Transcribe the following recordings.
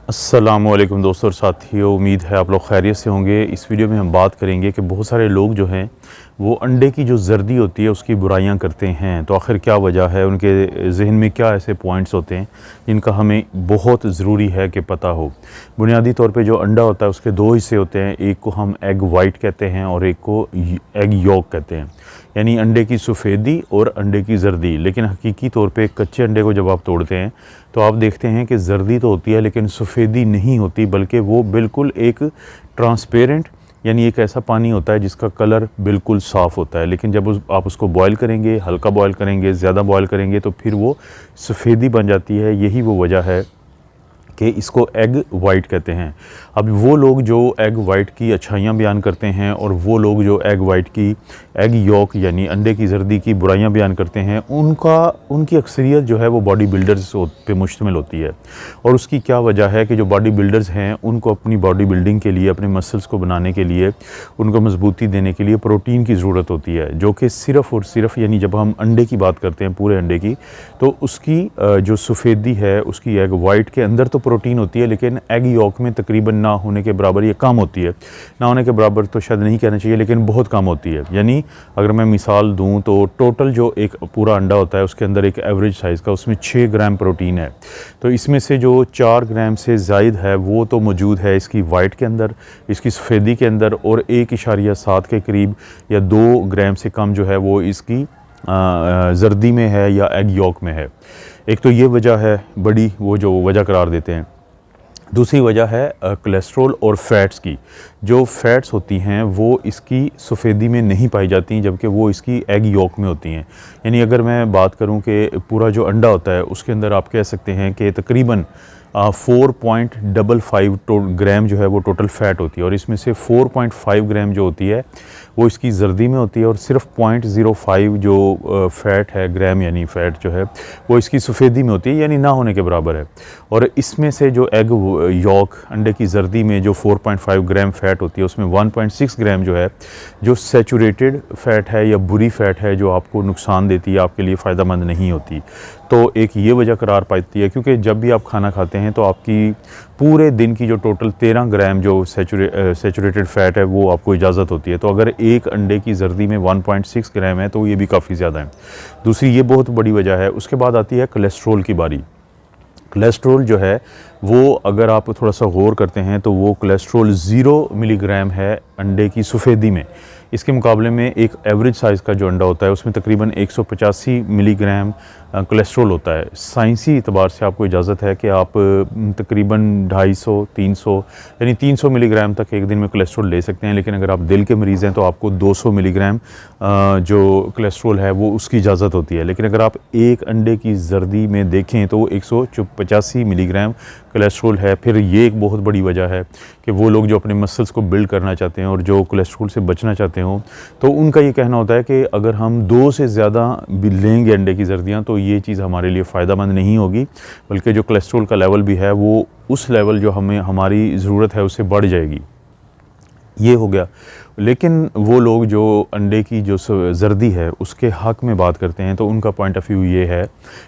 अस्सलामुअलैकुम दोस्तों और साथियों, उम्मीद है आप लोग खैरियत से होंगे। इस वीडियो में हम बात करेंगे कि बहुत सारे लोग जो हैं वो अंडे की जो जर्दी होती है उसकी बुराइयां करते हैं। तो आखिर क्या वजह है, उनके जहन में क्या ऐसे पॉइंट्स होते हैं जिनका हमें बहुत ज़रूरी है कि पता हो। बुनियादी तौर पे जो अंडा होता है उसके दो हिस्से होते हैं, एक को हम एग वाइट कहते हैं और एक को एग यॉक कहते हैं, यानी अंडे की सफ़ेदी और अंडे की जर्दी। लेकिन हकीकी तौर पे कच्चे अंडे को जब आप तोड़ते हैं तो आप देखते हैं कि जर्दी तो होती है लेकिन सफ़ेदी नहीं होती, बल्कि वो बिल्कुल एक ट्रांसपेरेंट यानी एक ऐसा पानी होता है जिसका कलर बिल्कुल साफ़ होता है। लेकिन जब आप उसको बॉयल करेंगे, हल्का बॉयल करेंगे, ज़्यादा बॉयल करेंगे तो फिर वो सफ़ेदी बन जाती है। यही वो वजह है कि इसको एग वाइट कहते हैं। अब वो लोग जो एग वाइट की अच्छाइयाँ बयान करते हैं और वो लोग जो एग वाइट की एग यॉक यानी अंडे की जर्दी की बुराइयाँ बयान करते हैं, उनकी अक्सरियत जो है वो बॉडी बिल्डर्स पे मुश्तमिल होती है। और उसकी क्या वजह है कि जो बॉडी बिल्डर्स हैं उनको अपनी बॉडी बिल्डिंग के लिए, अपने मसल्स को बनाने के लिए, उनको मजबूती देने के लिए प्रोटीन की ज़रूरत होती है, जो कि सिर्फ़ और सिर्फ यानी जब हम अंडे की बात करते हैं, पूरे अंडे की, तो उसकी जो सफ़ेदी है उसकी एग वाइट के अंदर तो प्रोटीन होती है लेकिन एग यॉक में तकरीबन ना होने के बराबर या कम होती है। ना होने के बराबर तो शायद नहीं कहना चाहिए, लेकिन बहुत कम होती है। यानी अगर मैं मिसाल दूं तो टोटल जो एक पूरा अंडा होता है उसके अंदर एक एवरेज साइज़ का उसमें 6 ग्राम प्रोटीन है, तो इसमें से जो 4 ग्राम से ज़ायद है वो तो मौजूद है इसकी वाइट के अंदर, इसकी सफ़ेदी के अंदर, और 1.7 के करीब या 2 ग्राम से कम जो है वो इसकी जर्दी में है या एग यॉक में है। एक तो ये वजह है बड़ी, वो जो वजह करार देते हैं। दूसरी वजह है कोलेस्ट्रॉल और फ़ैट्स की। जो फ़ैट्स होती हैं वो इसकी सफ़ेदी में नहीं पाई जाती, जबकि वो इसकी एग यॉक में होती हैं। यानी अगर मैं बात करूं कि पूरा जो अंडा होता है उसके अंदर आप कह सकते हैं कि तकरीबन 4.55 ग्राम जो है वो टोटल फ़ैट होती है, और इसमें से 4.5 ग्राम जो होती है वो इसकी जर्दी में होती है, और सिर्फ 0.05 जो फ़ैट है ग्राम यानी फ़ैट जो है वो इसकी सफ़ेदी में होती है, यानी ना होने के बराबर है। और इसमें से जो एग यॉक अंडे की जर्दी में जो 4.5 ग्राम फ़ैट होती है उसमें 1.6 ग्राम जो है जो सैचुरेटेड फ़ैट है या बुरी फ़ैट है, जो आपको नुकसान देती है, आपके लिए फ़ायदेमंद नहीं होती। तो एक ये वजह करार पाती है, क्योंकि जब भी आप खाना खाते हैं तो आपकी पूरे दिन की जो टोटल 13 ग्राम जो सैचुरेटेड फ़ैट है वो आपको इजाज़त होती है। तो अगर एक अंडे की जर्दी में 1.6 ग्राम है तो ये भी काफ़ी ज़्यादा है। दूसरी ये बहुत बड़ी वजह है। उसके बाद आती है कोलेस्ट्रॉल की बारी। कोलेस्ट्रॉल जो है वो अगर आप थोड़ा सा गौर करते हैं तो वो कोलेस्ट्रॉल 0 मिलीग्राम है अंडे की सफ़ेदी में। इसके मुकाबले में एक एवरेज साइज़ का जो अंडा होता है उसमें तकरीबन 185 मिलीग्राम कोलेस्ट्रॉल होता है। साइंसी एतबार से आपको इजाज़त है कि आप तकरीबन 250 300 यानी 300 मिलीग्राम तक एक दिन में कोलेस्ट्रॉल ले सकते हैं। लेकिन अगर आप दिल के मरीज़ हैं तो आपको 200 मिलीग्राम जो कोलेस्ट्रॉल है वो उसकी इजाज़त होती है। लेकिन अगर आप एक अंडे की जर्दी में देखें तो वो 185 मिलीग्राम कोलेस्ट्रॉल है। फिर ये एक बहुत बड़ी वजह है कि वो लोग जो अपने मसल्स को बिल्ड करना चाहते हैं और जो कोलेस्ट्रॉल से बचना चाहते हों, तो उनका ये कहना होता है कि अगर हम 2 से ज़्यादा भी लेंगे अंडे की जर्दियाँ तो ये चीज़ हमारे लिए फ़ायदेमंद नहीं होगी, बल्कि जो कोलेस्ट्रॉल का लेवल भी है वो उस लेवल जो हमें हमारी ज़रूरत है उससे बढ़ जाएगी। ये हो गया। लेकिन वो लोग जो अंडे की जो जर्दी है उसके हक़ में बात करते हैं तो उनका पॉइंट ऑफ व्यू ये है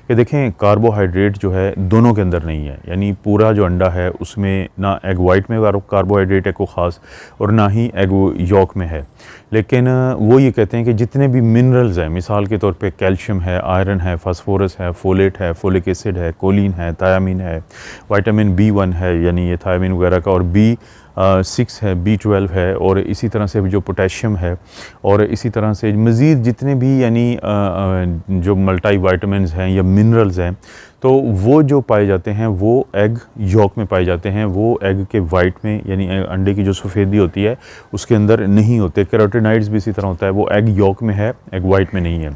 कि देखें, कार्बोहाइड्रेट जो है दोनों के अंदर नहीं है। यानी पूरा जो अंडा है उसमें ना एग वाइट में कार्बोहाइड्रेट है को ख़ास और ना ही एग यॉक में है। लेकिन वो ये कहते हैं कि जितने भी मिनरल्स हैं, मिसाल के तौर पे कैल्शियम है, आयरन है, फास्फोरस है, फोलेट है, फोलिक एसिड है, कोलिन है, थायामीन है, विटामिन B1 है यानी ये थायामीन वगैरह का, और B6 है, B12 है, और इसी तरह से जो पोटेशियम है, और इसी तरह से मज़ीद जितने भी यानी जो मल्टी विटामिन्स हैं या मिनरल्स हैं तो वो जो पाए जाते हैं वो एग यॉक में पाए जाते हैं। वो एग के वाइट में यानी अंडे की जो सफ़ेदी होती है उसके अंदर नहीं होते। कैरोटीनॉइड्स भी इसी तरह होता है, वो एग यॉक में है, एग वाइट में नहीं है।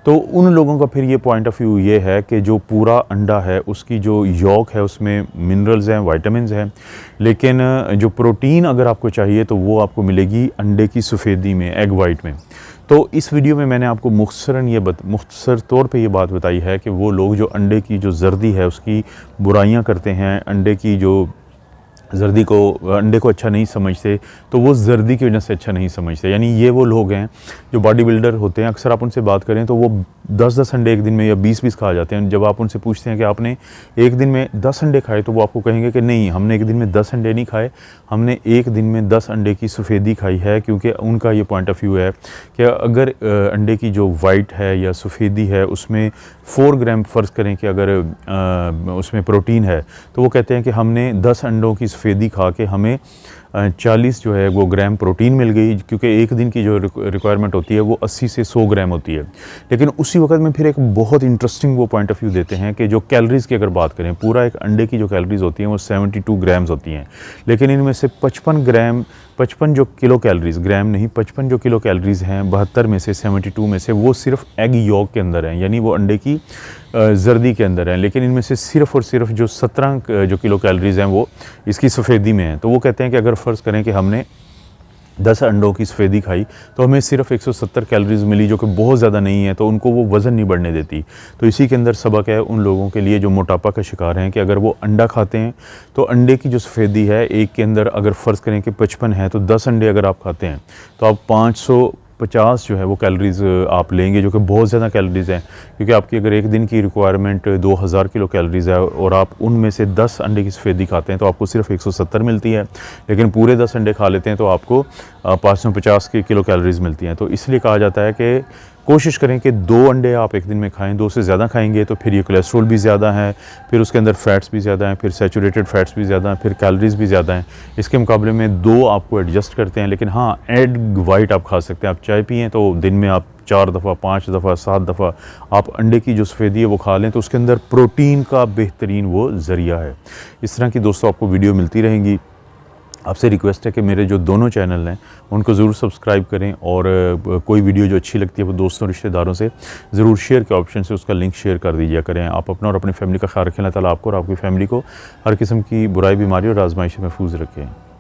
तो उन लोगों का फिर ये पॉइंट ऑफ व्यू ये है कि जो पूरा अंडा है उसकी जो यॉक है उसमें मिनरल्स हैं, विटामिन्स हैं, लेकिन जो प्रोटीन अगर आपको चाहिए तो वो आपको मिलेगी अंडे की सफ़ेदी में, एग वाइट में। तो इस वीडियो में मैंने आपको मुख्तसर तौर पे ये बात बताई है कि वो लोग जो अंडे की जो जर्दी है उसकी बुराइयां करते हैं, अंडे की जो जर्दी को, अंडे को अच्छा नहीं समझते, तो वो जर्दी की वजह से अच्छा नहीं समझते। यानी ये वो लोग हैं जो बॉडी बिल्डर होते हैं, अक्सर आप उनसे बात करें तो वो 10-10 अंडे एक दिन में या 20-20 खा जाते हैं। जब आप उनसे पूछते हैं कि आपने एक दिन में 10 अंडे खाए, तो वो आपको कहेंगे कि नहीं, हमने एक दिन में 10 अंडे नहीं खाए, हमने एक दिन में 10 अंडे की सफ़ेदी खाई है। क्योंकि उनका ये पॉइंट ऑफ व्यू है कि अगर अंडे की जो वाइट है या सफ़ेदी है उसमें 4 ग्राम फ़र्ज़ करें कि अगर उसमें प्रोटीन है, तो वो कहते हैं कि हमने 10 अंडों की सफ़ेदी खा के हमें 40 जो है वो ग्राम प्रोटीन मिल गई। क्योंकि एक दिन की जो रिक्वायरमेंट होती है वो 80 से 100 ग्राम होती है। लेकिन उसी वक्त में फिर एक बहुत इंटरेस्टिंग वो पॉइंट ऑफ व्यू देते हैं कि जो कैलोरीज़ की अगर बात करें, पूरा एक अंडे की जो कैलोरीज़ होती हैं वो 72 ग्राम्स होती हैं, लेकिन इनमें से 55 जो किलो कैलोरीज़, ग्राम नहीं, 55 जो किलो कैलोरीज़ हैं 72 में से, 72 में से, वो सिर्फ एग यॉक के अंदर हैं, यानी वो अंडे की जर्दी के अंदर हैं। लेकिन इनमें से सिर्फ और सिर्फ जो 17 जो किलो कैलोरीज़ हैं वो इसकी सफ़ेदी में हैं। तो वो कहते हैं कि अगर फ़र्ज़ करें कि हमने 10 अंडों की सफ़ेदी खाई तो हमें सिर्फ 170 कैलोरीज़ मिली, जो कि बहुत ज़्यादा नहीं है, तो उनको वो वज़न नहीं बढ़ने देती। तो इसी के अंदर सबक है उन लोगों के लिए जो मोटापा का शिकार हैं कि अगर वो अंडा खाते हैं तो अंडे की जो सफ़ेदी है एक के अंदर अगर फ़र्ज़ करें कि 55 है, तो 10 अंडे अगर आप खाते हैं तो आप 550 जो है वो कैलोरीज़ आप लेंगे, जो कि बहुत ज़्यादा कैलोरीज़ हैं। क्योंकि आपकी अगर एक दिन की रिक्वायरमेंट 2000 किलो कैलोरीज़ है और आप उनमें से 10 अंडे की सफ़ेदी खाते हैं तो आपको सिर्फ 170 मिलती है। लेकिन पूरे 10 अंडे खा लेते हैं तो आपको 550 की किलो कैलोरीज़ मिलती हैं। तो इसलिए कहा जाता है कि कोशिश करें कि 2 अंडे आप एक दिन में खाएं। 2 से ज़्यादा खाएंगे तो फिर ये कोलेस्ट्रॉल भी ज़्यादा है, फिर उसके अंदर फ़ैट्स भी ज़्यादा हैं, फिर सैचुरेटेड फ़ैट्स भी ज़्यादा हैं, फिर कैलोरीज़ भी ज़्यादा हैं। इसके मुकाबले में 2 आपको एडजस्ट करते हैं। लेकिन हाँ, एग वाइट आप खा सकते हैं। आप चाय पिएँ तो दिन में आप 4 दफ़ा, 5 दफ़ा, 7 दफ़ा आप अंडे की जो सफ़ेदी है वो खा लें, तो उसके अंदर प्रोटीन का बेहतरीन वो ज़रिया है। इस तरह की दोस्तों आपको वीडियो मिलती रहेंगी। आपसे रिक्वेस्ट है कि मेरे जो दोनों चैनल हैं उनको ज़रूर सब्सक्राइब करें, और कोई वीडियो जो अच्छी लगती है वो दोस्तों रिश्तेदारों से ज़रूर शेयर के ऑप्शन से उसका लिंक शेयर कर दीजिए करें। आप अपना और अपनी फैमिली का ख्याल रखें। अल्लाह ताला आपको और आपकी फैमिली को हर किस्म की बुराई, बीमारी और आजमाइश से महफूज रखें।